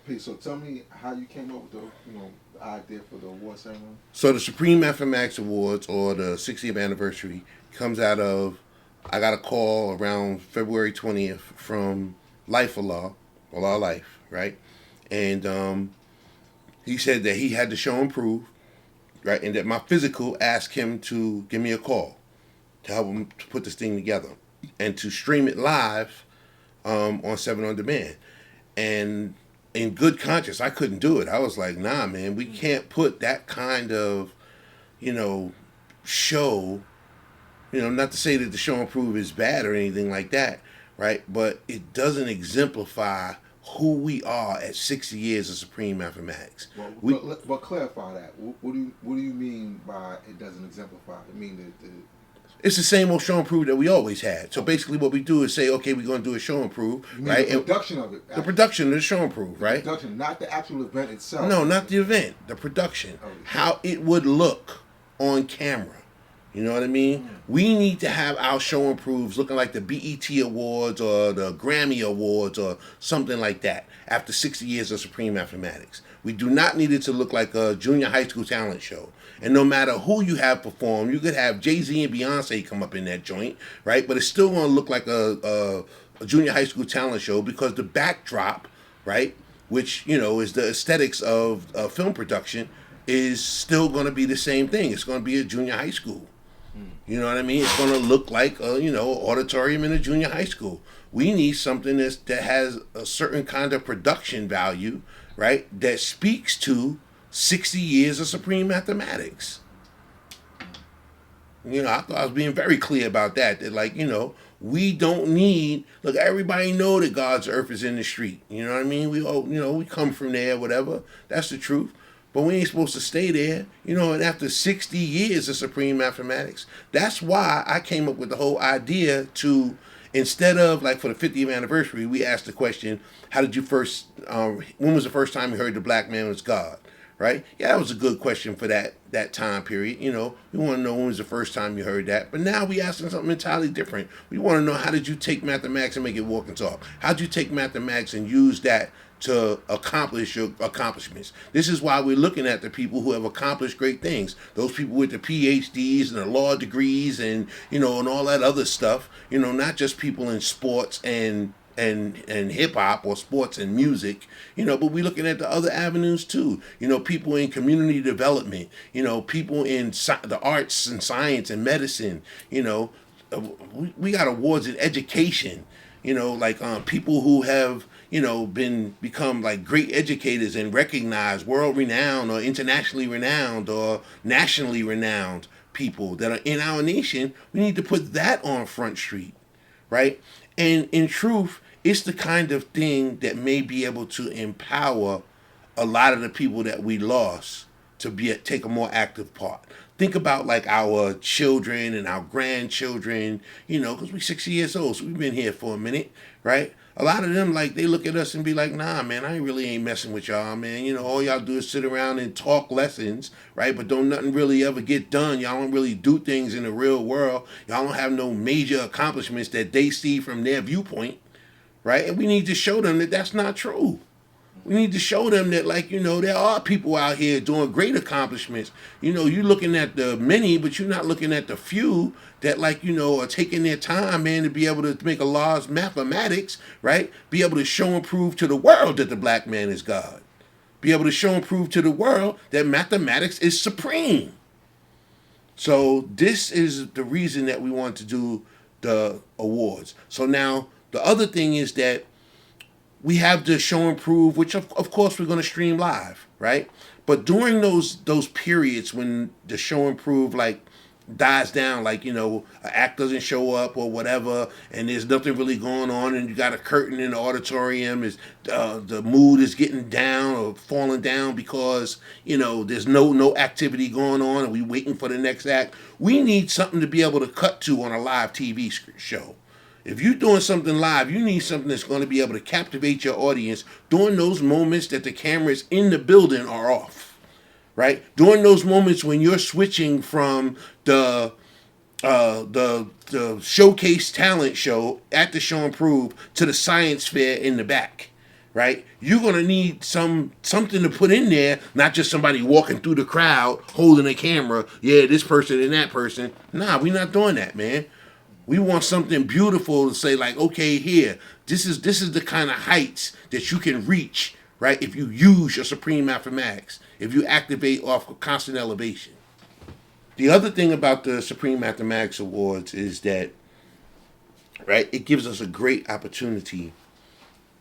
Peace. So tell me how you came up with the idea for the award ceremony. So the Supreme Mathematics Awards, or the 60th anniversary, comes out of, I got a call around February 20th from Life Allah, Allah Life, right? And he said that he had to show and prove, right? And that my physical asked him to give me a call to help him to put this thing together and to stream it live on 7 on Demand. And in good conscience, I couldn't do it. I was like, nah, man, we can't put that kind of, you know, show, not to say that the show and prove is bad or anything like that, right? But it doesn't exemplify who we are at 60 years of Supreme Mathematics. Well, but clarify that. What do you mean by it doesn't exemplify? I mean that it's the same old show and prove that we always had. So basically, what we do is say, okay, we're going to do a show and prove, right? The production of it. The production of the show and prove, right? The production, not the actual event itself. No, not the event. The production. Okay. How it would look on camera. You know what I mean? We need to have our show and proves looking like the BET Awards or the Grammy Awards or something like that after 60 years of Supreme Mathematics. We do not need it to look like a junior high school talent show. And no matter who you have perform, you could have Jay-Z and Beyonce come up in that joint, right? But it's still going to look like a junior high school talent show because the backdrop, right, which, is the aesthetics of film production, is still going to be the same thing. It's going to be a junior high school. You know what I mean? It's going to look like auditorium in a junior high school. We need something that has a certain kind of production value, right? That speaks to 60 years of Supreme Mathematics. I thought I was being very clear about that. That we don't need. Look, everybody know that God's earth is in the street. You know what I mean? We all, we come from there, whatever. That's the truth. But we ain't supposed to stay there, and after 60 years of Supreme Mathematics, that's why I came up with the whole idea to, instead of, like, for the 50th anniversary, we asked the question, how did you first, when was the first time you heard the black man was God, right? Yeah, that was a good question for that time period, we want to know when was the first time you heard that, but now we asking something entirely different. We want to know, how did you take mathematics and make it walk and talk? How did you take mathematics and use that to accomplish your accomplishments? This is why we're looking at the people who have accomplished great things. Those people with the PhDs and the law degrees and and all that other stuff. Not just people in sports and hip hop or sports and music. But we're looking at the other avenues too. People in community development. People in the arts and science and medicine. We got awards in education. People who have become like great educators and recognized, world renowned or internationally renowned or nationally renowned people that are in our nation. We need to put that on Front Street, right? And in truth, it's the kind of thing that may be able to empower a lot of the people that we lost to take a more active part. Think about like our children and our grandchildren, because we're 60 years old, so we've been here for a minute, right? A lot of them, like, they look at us and be like, nah, man, I really ain't messing with y'all, man. All y'all do is sit around and talk lessons, right? But don't nothing really ever get done. Y'all don't really do things in the real world. Y'all don't have no major accomplishments that they see from their viewpoint, right? And we need to show them that that's not true. We need to show them that, there are people out here doing great accomplishments. You're looking at the many, but you're not looking at the few that, are taking their time, man, to be able to make a large mathematics, right? Be able to show and prove to the world that the black man is God. Be able to show and prove to the world that mathematics is supreme. So this is the reason that we want to do the awards. So now the other thing is that we have the show and prove, which of course we're going to stream live, right? But during those periods when the show and prove dies down, an act doesn't show up or whatever, and there's nothing really going on, and you got a curtain in the auditorium, is the mood is getting down or falling down because there's no activity going on, and we waiting for the next act. We need something to be able to cut to on a live TV show. If you're doing something live, you need something that's going to be able to captivate your audience during those moments that the cameras in the building are off, right? During those moments when you're switching from the showcase talent show at the show and prove to the science fair in the back, right? You're gonna need something to put in there, not just somebody walking through the crowd holding a camera. Yeah, this person and that person. Nah, we're not doing that, man. We want something beautiful to say, like, okay, here, this is the kind of heights that you can reach, right? If you use your supreme mathematics, if you activate off of constant elevation. The other thing about the Supreme Mathematics Awards is that, right, it gives us a great opportunity,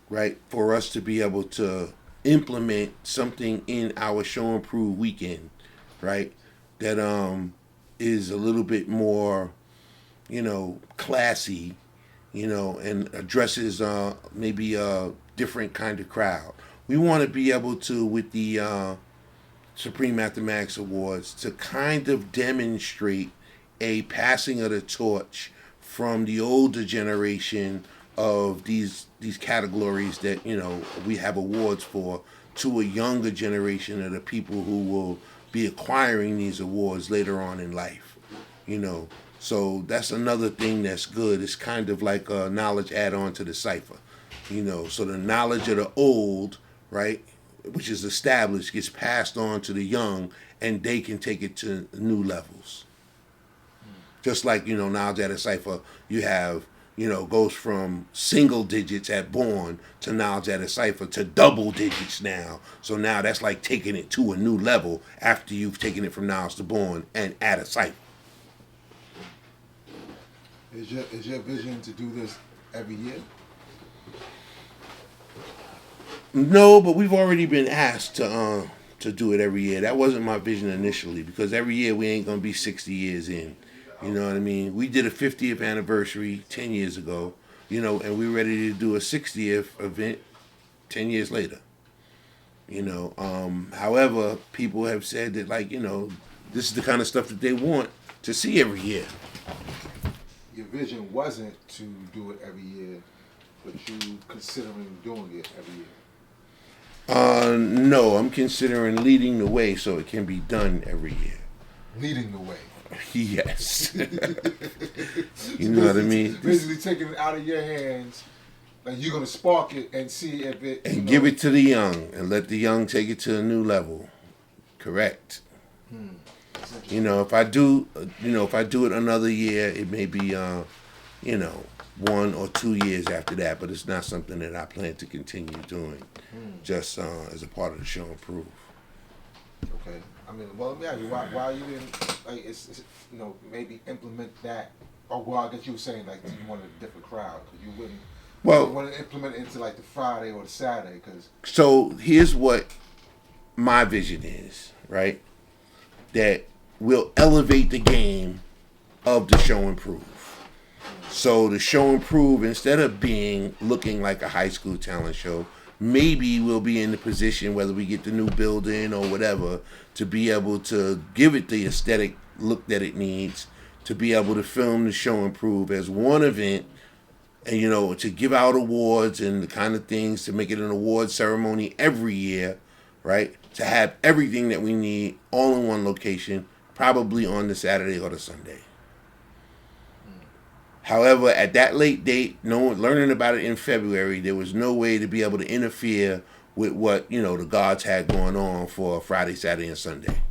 right, for us to be able to implement something in our show and prove weekend, right, that is a little bit more, classy, and addresses maybe a different kind of crowd. We want to be able to, with the Supreme Mathematics Awards, to kind of demonstrate a passing of the torch from the older generation of these categories that we have awards for, to a younger generation of the people who will be acquiring these awards later on in life. So that's another thing that's good. It's kind of like a knowledge add-on to the cipher. So the knowledge of the old, right, which is established, gets passed on to the young, and they can take it to new levels. Just like, knowledge at a cipher, you have, goes from single digits at born to knowledge at a cipher to double digits now. So now that's like taking it to a new level after you've taken it from knowledge to born and at a cipher. Is your vision to do this every year? No, but we've already been asked to do it every year. That wasn't my vision initially, because every year we ain't gonna be 60 years in. You know what I mean? We did a 50th anniversary 10 years ago, and we're ready to do a 60th event 10 years later. However, people have said that, like, this is the kind of stuff that they want to see every year. Your vision wasn't to do it every year, but you considering doing it every year. No, I'm considering leading the way so it can be done every year. Leading the way. Yes. You know what I mean? Basically taking it out of your hands, like you're gonna spark it and see if it and give it to the young and let the young take it to a new level. Correct. If I do it another year, it may be 1 or 2 years after that, but it's not something that I plan to continue doing, just as a part of the show and prove. Okay. I mean, well, let me ask you, why you didn't, like, it's maybe implement that, or well, I guess you were saying, like, you wanted a different crowd, because you wouldn't want to implement it into, like, the Friday or the Saturday, because... So, here's what my vision is, right? That will elevate the game of the show and prove. So, the show and prove, instead of looking like a high school talent show, maybe we'll be in the position, whether we get the new building or whatever, to be able to give it the aesthetic look that it needs, to be able to film the show and prove as one event, and to give out awards and the kind of things, to make it an award ceremony every year, right? To have everything that we need all in one location, probably on the Saturday or the Sunday. However, at that late date, learning about it in February, there was no way to be able to interfere with what, the gods had going on for Friday, Saturday, and Sunday.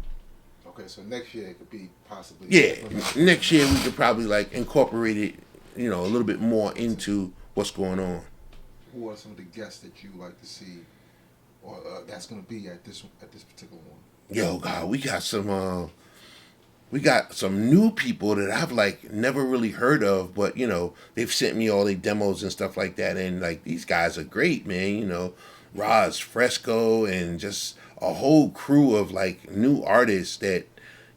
Okay, so next year it could be possibly... Yeah, next year we could probably, like, incorporate it, a little bit more into what's going on. Who are some of the guests that you like to see, or that's going to be at this particular one? Yo, God, we got some new people that I've, like, never really heard of, but, they've sent me all their demos and stuff like that, and, like, these guys are great, man, Roz Fresco, and just a whole crew of, like, new artists that,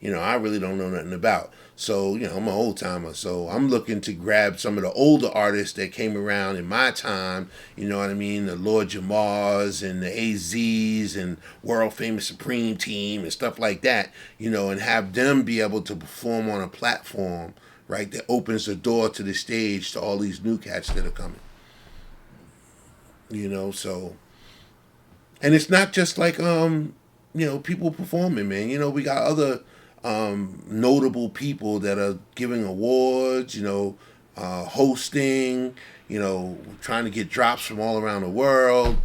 I really don't know nothing about. So, I'm an old timer, so I'm looking to grab some of the older artists that came around in my time, you know what I mean, the Lord Jamals and the AZs and World Famous Supreme Team and stuff like that, and have them be able to perform on a platform, right, that opens the door to the stage to all these new cats that are coming. So, and it's not just like, people performing, man. We got other notable people that are giving awards, hosting, trying to get drops from all around the world.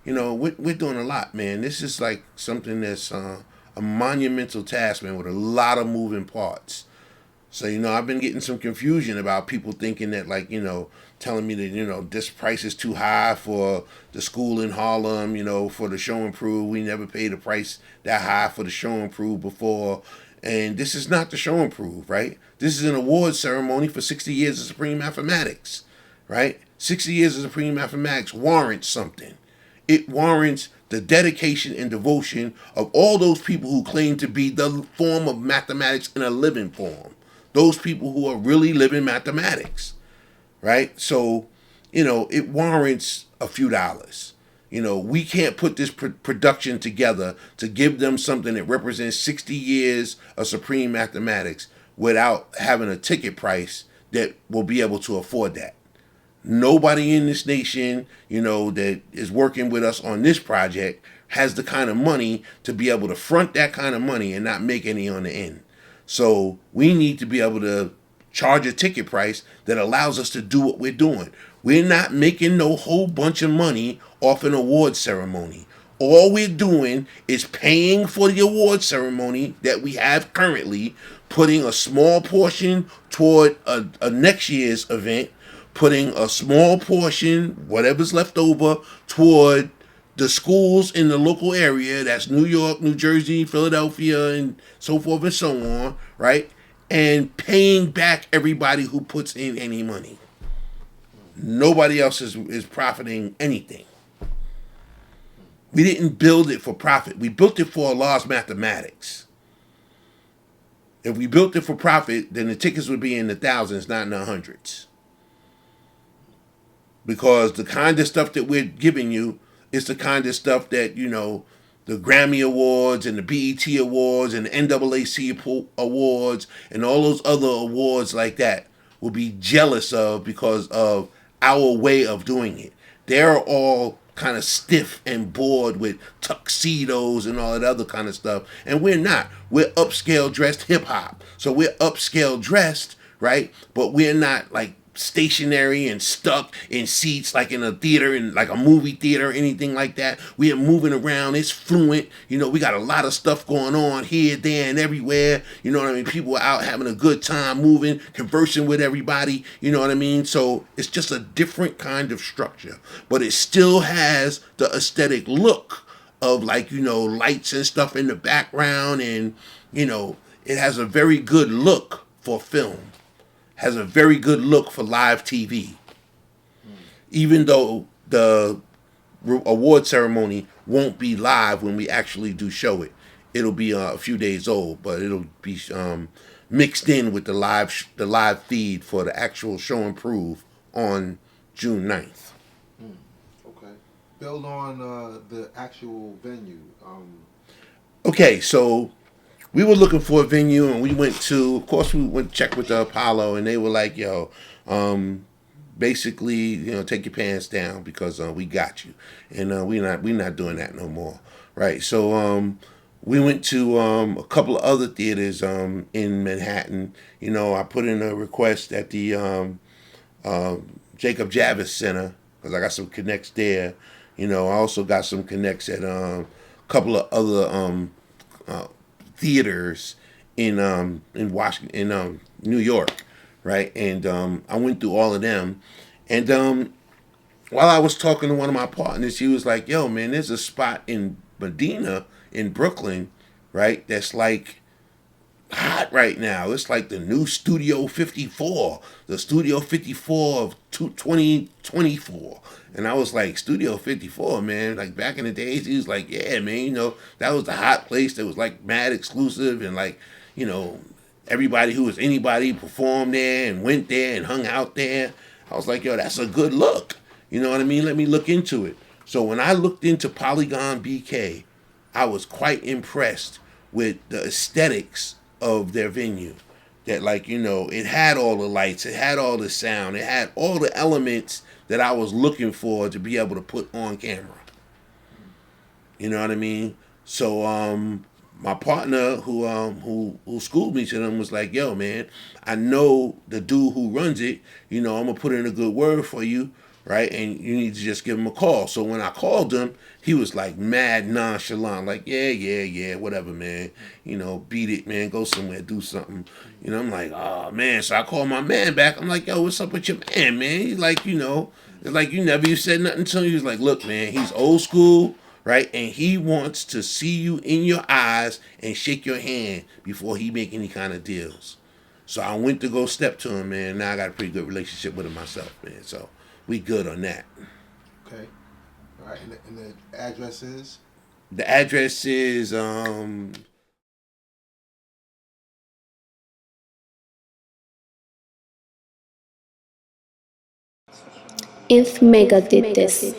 we're doing a lot, man. This is like something that's a monumental task, man, with a lot of moving parts. So, I've been getting some confusion about people thinking that, like, telling me that, this price is too high for the school in Harlem, for the show and prove. We never paid a price that high for the show and prove before. And this is not the show and prove, right? This is an award ceremony for 60 years of Supreme Mathematics, right? 60 years of Supreme Mathematics warrants something. It warrants the dedication and devotion of all those people who claim to be the form of mathematics in a living form. Those people who are really living mathematics, right? So, it warrants a few dollars. We can't put this production together to give them something that represents 60 years of supreme mathematics without having a ticket price that will be able to afford that. Nobody in this nation, that is working with us on this project has the kind of money to be able to front that kind of money and not make any on the end. So we need to be able to charge a ticket price that allows us to do what we're doing. We're not making no whole bunch of money off an award ceremony. All we're doing is paying for the award ceremony that we have currently, putting a small portion toward a next year's event, putting a small portion, whatever's left over, toward the schools in the local area. That's New York, New Jersey, Philadelphia, and so forth and so on, right? And paying back everybody who puts in any money. Nobody else is profiting anything. We didn't build it for profit. We built it for Allah's mathematics. If we built it for profit, then the tickets would be in the thousands, not in the hundreds. Because the kind of stuff that we're giving you is the kind of stuff that, the Grammy Awards and the BET Awards and the NAACP Awards and all those other awards like that will be jealous of because of our way of doing it. They're all kind of stiff and bored with tuxedos and all that other kind of stuff. And we're not. We're upscale dressed hip hop. So we're upscale dressed, right? But we're not like stationary and stuck in seats like in a theater, in like a movie theater or anything like that. We are moving around. It's fluent. We got a lot of stuff going on here, there, and everywhere. You know what I mean? People are out having a good time, moving, conversing with everybody. You know what I mean? So it's just a different kind of structure. But it still has the aesthetic look of like, lights and stuff in the background. And, it has a very good look for film. Has a very good look for live TV. Even though the award ceremony won't be live when we actually do show it. It'll be a few days old, but it'll be mixed in with the live feed for the actual show and prove on June 9th. Okay. Build on the actual venue. Okay, so we were looking for a venue, and we went to check with the Apollo, and they were like, yo, basically, take your pants down because we got you. And we're not doing that no more. Right. So we went to a couple of other theaters in Manhattan. I put in a request at the Jacob Javits Center because I got some connects there. I also got some connects at a couple of other theaters in Washington, in New York, right? And I went through all of them, and while I was talking to one of my partners, he was like, "Yo, man, there's a spot in Medina, in Brooklyn, right? That's like hot right now. It's like the new Studio 54, the Studio 54 of 2024." And I was like, Studio 54, man. Like back in the days, he was like, yeah, man, that was the hot place that was like mad exclusive and like, everybody who was anybody performed there and went there and hung out there. I was like, yo, that's a good look. You know what I mean? Let me look into it. So when I looked into Polygon BK, I was quite impressed with the aesthetics of their venue. That it had all the lights, it had all the sound, it had all the elements that I was looking for to be able to put on camera. You know what I mean? So my partner who schooled me to them was like, yo, man, I know the dude who runs it, I'm gonna put in a good word for you. right? And you need to just give him a call. So when I called him, he was like mad nonchalant, like, yeah, whatever, man. You know, beat it, man. Go somewhere, do something. You know, I'm like, oh, man. So I called my man back. I'm like, yo, what's up with your man, man? He's like, you know, it's like you said nothing to him. He was like, look, man, he's old school, right? And he wants to see you in your eyes and shake your hand before he make any kind of deals. So I went to go step to him, man. Now I got a pretty good relationship with him myself, man. So we good on that. Okay. All right. And the address is? The address is If Mega did this.